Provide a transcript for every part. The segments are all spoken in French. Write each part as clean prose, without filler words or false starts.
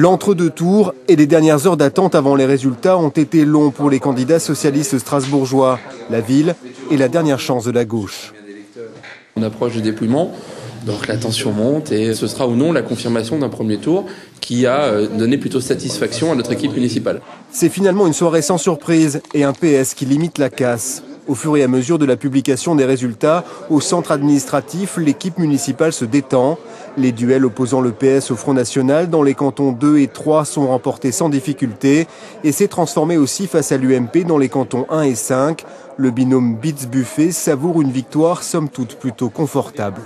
L'entre-deux tours et les dernières heures d'attente avant les résultats ont été longs pour les candidats socialistes strasbourgeois. La ville est la dernière chance de la gauche. On approche du dépouillement, donc la tension monte et ce sera ou non la confirmation d'un premier tour qui a donné plutôt satisfaction à notre équipe municipale. C'est finalement une soirée sans surprise et un PS qui limite la casse. Au fur et à mesure de la publication des résultats, au centre administratif, l'équipe municipale se détend. Les duels opposant le PS au Front National dans les cantons 2 et 3 sont remportés sans difficulté et s'est transformé aussi face à l'UMP dans les cantons 1 et 5. Le binôme Bitz-Buffet savoure une victoire somme toute plutôt confortable.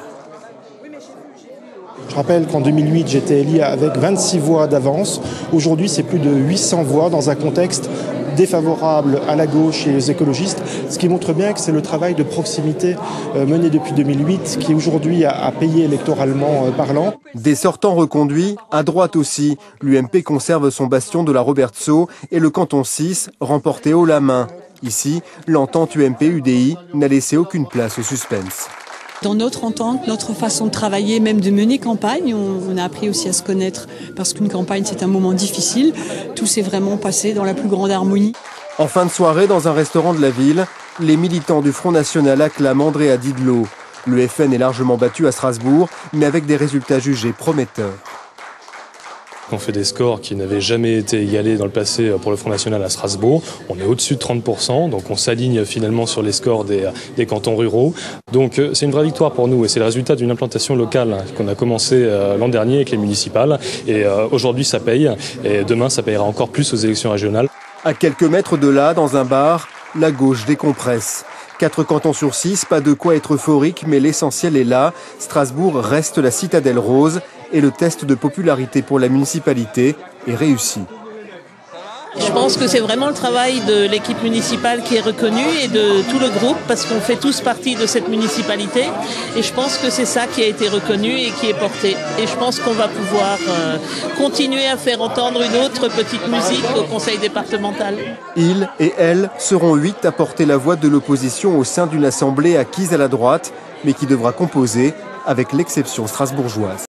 Je rappelle qu'en 2008, j'étais élu avec 26 voix d'avance. Aujourd'hui, c'est plus de 800 voix dans un contexte défavorable à la gauche et aux écologistes, ce qui montre bien que c'est le travail de proximité mené depuis 2008 qui aujourd'hui a payé électoralement parlant. Des sortants reconduits, à droite aussi. L'UMP conserve son bastion de la Robertsau et le canton 6 remporté haut la main. Ici, l'entente UMP-UDI n'a laissé aucune place au suspense. Dans notre entente, notre façon de travailler, même de mener campagne, on a appris aussi à se connaître parce qu'une campagne c'est un moment difficile. Tout s'est vraiment passé dans la plus grande harmonie. En fin de soirée, dans un restaurant de la ville, les militants du Front National acclament Andrea Didlot. Le FN est largement battu à Strasbourg, mais avec des résultats jugés prometteurs. On fait des scores qui n'avaient jamais été égalés dans le passé pour le Front National à Strasbourg. On est au-dessus de 30%, donc on s'aligne finalement sur les scores des cantons ruraux. Donc c'est une vraie victoire pour nous et c'est le résultat d'une implantation locale qu'on a commencé l'an dernier avec les municipales. Et aujourd'hui ça paye et demain ça payera encore plus aux élections régionales. À quelques mètres de là, dans un bar, la gauche décompresse. 4 cantons sur 6, pas de quoi être euphorique, mais l'essentiel est là. Strasbourg reste la citadelle rose et le test de popularité pour la municipalité est réussi. Je pense que c'est vraiment le travail de l'équipe municipale qui est reconnu et de tout le groupe parce qu'on fait tous partie de cette municipalité et je pense que c'est ça qui a été reconnu et qui est porté. Et je pense qu'on va pouvoir continuer à faire entendre une autre petite musique au conseil départemental. Ils et elles seront 8 à porter la voix de l'opposition au sein d'une assemblée acquise à la droite mais qui devra composer avec l'exception strasbourgeoise.